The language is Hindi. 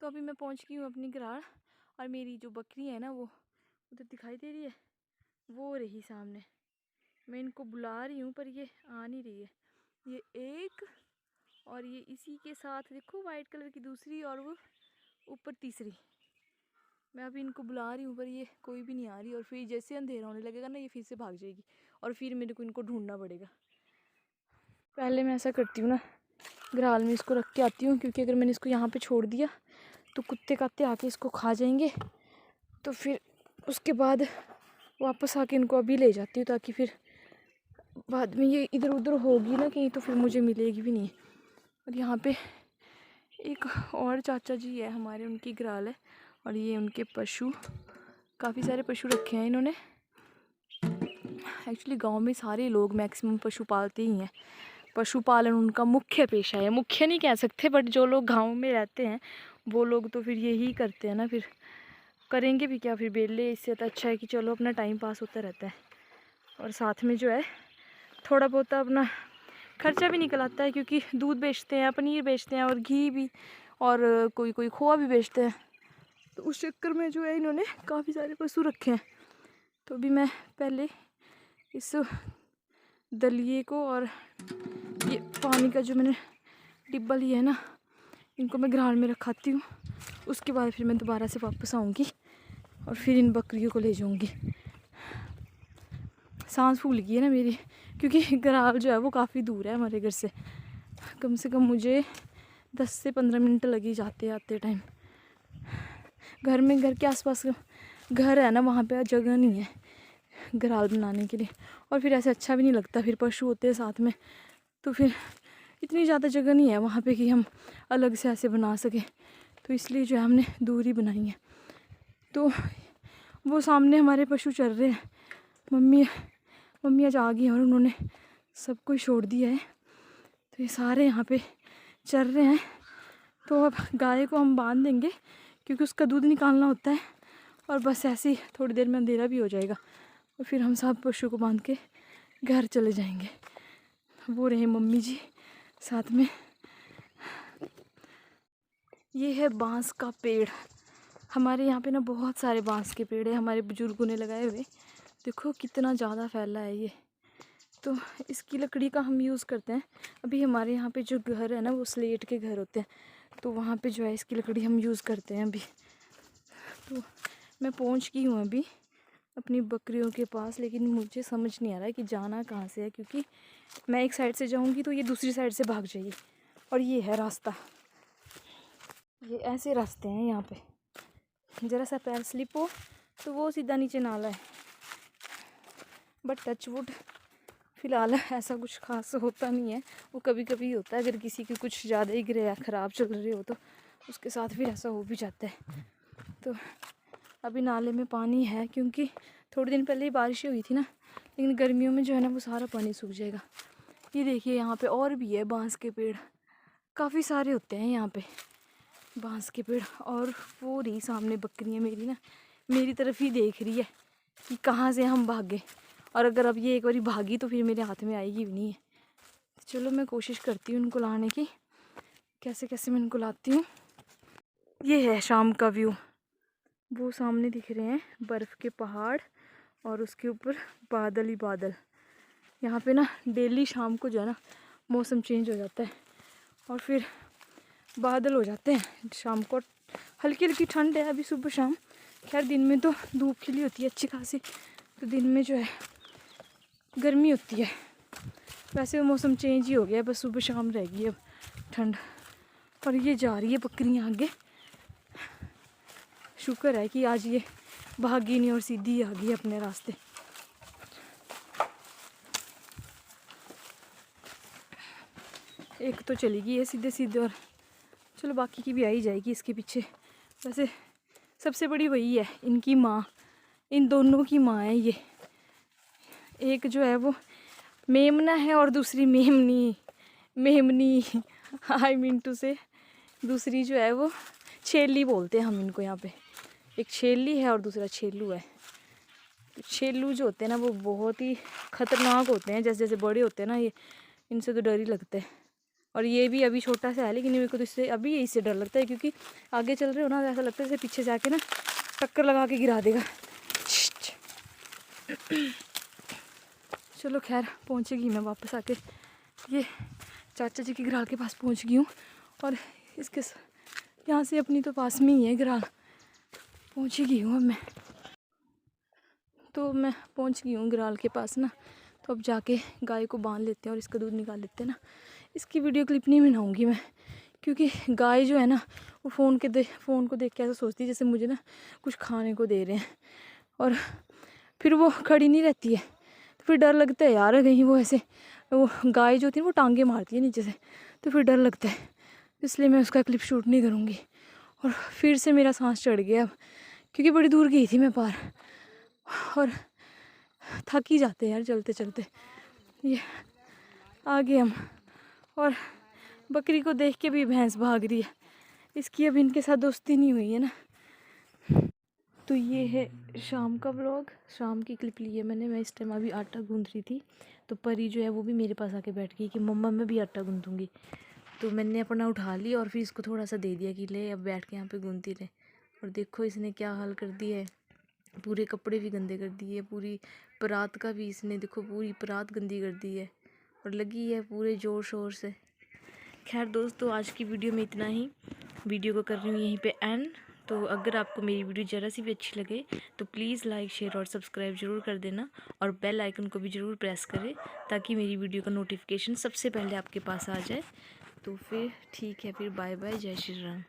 तो अभी मैं पहुंच गई हूँ अपनी गराड़, और मेरी जो बकरी है ना वो उधर दिखाई दे रही है, वो रही सामने। मैं इनको बुला रही हूँ पर ये आ नहीं रही है। ये एक, और ये इसी के साथ देखो वाइट कलर की दूसरी, और वो ऊपर तीसरी। मैं अभी इनको बुला रही हूँ पर ये कोई भी नहीं आ रही, और फिर जैसे अंधेरा होने लगेगा ना ये फिर से भाग जाएगी, और फिर मेरे को इनको ढूंढना पड़ेगा। पहले मैं ऐसा करती हूँ ना, ग्राल में इसको रख के आती हूँ, क्योंकि अगर मैंने इसको यहाँ पे छोड़ दिया तो कुत्ते कात्ते आके इसको खा जाएंगे। तो फिर उसके बाद वापस आके इनको अभी ले जाती हूँ, ताकि फिर बाद में ये इधर उधर होगी ना कहीं तो फिर मुझे मिलेगी भी नहीं। और यहाँ पे एक और चाचा जी है हमारे, उनकी ग्राल है, और ये उनके पशु, काफ़ी सारे पशु रखे हैं इन्होंने। एक्चुअली गांव में सारे लोग मैक्सिमम पशु पालते ही हैं। पशुपालन उनका मुख्य पेशा है, मुख्य नहीं कह सकते बट जो लोग गांव में रहते हैं वो लोग तो फिर यही करते हैं ना, फिर करेंगे भी क्या, फिर बेले। इससे तो अच्छा है कि चलो अपना टाइम पास होता रहता है, और साथ में जो है थोड़ा बहुत अपना खर्चा भी निकल आता है, क्योंकि दूध बेचते हैं, पनीर बेचते हैं, और घी भी, और कोई कोई खोआ भी बेचते हैं। तो उस चक्कर में जो है इन्होंने काफ़ी सारे पशु रखे हैं। तो अभी मैं पहले इस दलिए को और ये पानी का जो मैंने डिब्बा लिया है ना, इनको मैं ग्राउंड में रखाती हूँ। उसके बाद फिर मैं दोबारा से वापस आऊँगी और फिर इन बकरियों को ले जाऊँगी। सांस फूल गई है ना मेरी, क्योंकि ग्राल जो है वो काफ़ी दूर है हमारे घर से। कम से कम मुझे 10 से 15 मिनट लगी जाते आते टाइम। घर के आसपास घर है ना, वहाँ पे जगह नहीं है ग्राल बनाने के लिए, और फिर ऐसे अच्छा भी नहीं लगता, फिर पशु होते हैं साथ में तो फिर इतनी ज़्यादा जगह नहीं है वहाँ पे कि हम अलग से ऐसे बना सकें। तो इसलिए जो है हमने दूरी बनाई है। तो वो सामने हमारे पशु चल रहे हैं। मम्मी आज आ गई और उन्होंने सब कुछ छोड़ दिया है, तो ये सारे यहाँ पे चल रहे हैं। तो अब गाय को हम बांध देंगे, क्योंकि उसका दूध निकालना होता है, और बस ऐसे ही थोड़ी देर में अंधेरा भी हो जाएगा, और फिर हम सब पशु को बांध के घर चले जाएंगे। वो रहे मम्मी जी साथ में। ये है बांस का पेड़। हमारे यहाँ पे ना बहुत सारे बांस के पेड़ है, हमारे बुजुर्गों ने लगाए हुए। देखो कितना ज़्यादा फैला है ये। तो इसकी लकड़ी का हम यूज़ करते हैं। अभी हमारे यहाँ पे जो घर है ना वो स्लेट के घर होते हैं, तो वहाँ पे जो है इसकी लकड़ी हम यूज़ करते हैं अभी। तो मैं पहुँच गई हूँ अभी अपनी बकरियों के पास, लेकिन मुझे समझ नहीं आ रहा है कि जाना कहाँ से है, क्योंकि मैं एक साइड से जाऊँगी तो ये दूसरी साइड से भाग जाएगी, और ये है रास्ता। ये ऐसे रास्ते हैं यहाँ पे, ज़रा सा पैर स्लिप हो तो वो सीधा नीचे नाला है। बट टच वुड फ़िलहाल ऐसा कुछ खास होता नहीं है। वो कभी कभी होता है, अगर किसी की कुछ ज़्यादा ही गिरे या ख़राब चल रही हो तो उसके साथ भी ऐसा हो भी जाता है। तो अभी नाले में पानी है, क्योंकि थोड़े दिन पहले ही बारिश हुई थी ना, लेकिन गर्मियों में जो है ना वो सारा पानी सूख जाएगा। ये देखिए यहाँ पे और भी है बांस के पेड़, काफ़ी सारे होते हैं यहाँ पे बांस के पेड़। और वो रही सामने बकरियाँ मेरी ना, मेरी तरफ ही देख रही है कि कहाँ से हम भागे, और अगर अब ये एक बारी भागी तो फिर मेरे हाथ में आएगी भी नहीं है। चलो मैं कोशिश करती हूँ उनको लाने की, कैसे कैसे मैं उनको लाती हूँ। ये है शाम का व्यू, वो सामने दिख रहे हैं बर्फ़ के पहाड़, और उसके ऊपर बादल ही बादल। यहाँ पे ना डेली शाम को जो है ना मौसम चेंज हो जाता है, और फिर बादल हो जाते हैं। शाम को हल्की हल्की ठंड है अभी सुबह शाम, खैर दिन में तो धूप खिली होती है अच्छी खासी, तो दिन में जो है गर्मी होती है। वैसे वो मौसम चेंज ही हो गया, बस सुबह शाम रहेगी अब ठंड। और ये जा रही है बकरियाँ आगे, शुक्र है कि आज ये भागी नहीं और सीधी आ गई अपने रास्ते। एक तो चली गई है सीधे सीधे, और चलो बाकी की भी आ ही जाएगी इसके पीछे। वैसे सबसे बड़ी वही है, इनकी माँ, इन दोनों की माँ है ये। एक जो है वो मेमना है और दूसरी मेमनी आई मीन टू से दूसरी जो है वो छेली बोलते हैं हम इनको यहाँ पे। एक छेली है और दूसरा छेलू है। छेलू जो होते हैं ना वो बहुत ही ख़तरनाक होते हैं, जैसे जैसे बड़े होते हैं ना ये, इनसे तो डर ही लगता है। और ये भी अभी छोटा सा है, लेकिन मेरे को तो इससे अभी इससे डर लगता है, क्योंकि आगे चल रहे हो ना, ऐसा लगता है जैसे पीछे से आके ना टक्कर लगा के गिरा देगा। चलो खैर पहुँचेगी मैं वापस आके। ये चाचा जी की गिराल के पास पहुँच गई हूँ, और इसके यहाँ से अपनी तो पास में ही है गिराल, पहुँच ही गई हूँ अब मैं। तो मैं पहुँच गई हूँ गिराल के पास ना। तो अब जाके गाय को बांध लेते हैं और इसका दूध निकाल लेते हैं ना। इसकी वीडियो क्लिप नहीं बनाऊँगी मैं, क्योंकि गाय जो है ना वो फ़ोन को देख के ऐसा सोचती है जैसे मुझे ना कुछ खाने को दे रहे हैं, और फिर वो खड़ी नहीं रहती है। तो फिर डर लगता है यार, कहीं वो ऐसे, वो गाय जो होती है वो टांगे मारती है नीचे से, तो फिर डर लगता है, इसलिए मैं उसका क्लिप शूट नहीं करूँगी। और फिर से मेरा सांस चढ़ गया अब, क्योंकि बड़ी दूर गई थी मैं पार, और थक ही जाते हैं यार चलते चलते। ये आगे हम, और बकरी को देख के भी भैंस भाग रही है, इसकी अब इनके साथ दोस्ती नहीं हुई है ना। तो ये है शाम का व्लॉग, शाम की क्लिप ली है मैंने। मैं इस टाइम अभी आटा गूंथ रही थी, तो परी जो है वो भी मेरे पास आके बैठ गई कि मम्मा मैं भी आटा गूंथूंगी। तो मैंने अपना उठा ली और फिर इसको थोड़ा सा दे दिया कि ले अब बैठ के यहाँ पे गूंथती रहे। और देखो इसने क्या हाल कर दिया है, पूरे कपड़े भी गंदे कर दिए, पूरी परात का भी इसने देखो पूरी परात गंदी कर दी है, और लगी है पूरे ज़ोर शोर से। खैर दोस्तों आज की वीडियो में इतना ही, वीडियो को कर रही हूँ यहीं पे एंड। तो अगर आपको मेरी वीडियो ज़रा सी भी अच्छी लगे तो प्लीज़ लाइक शेयर और सब्सक्राइब ज़रूर कर देना, और बेल आइकन को भी ज़रूर प्रेस करें ताकि मेरी वीडियो का नोटिफिकेशन सबसे पहले आपके पास आ जाए। तो फिर ठीक है, फिर बाय बाय, जय श्री राम।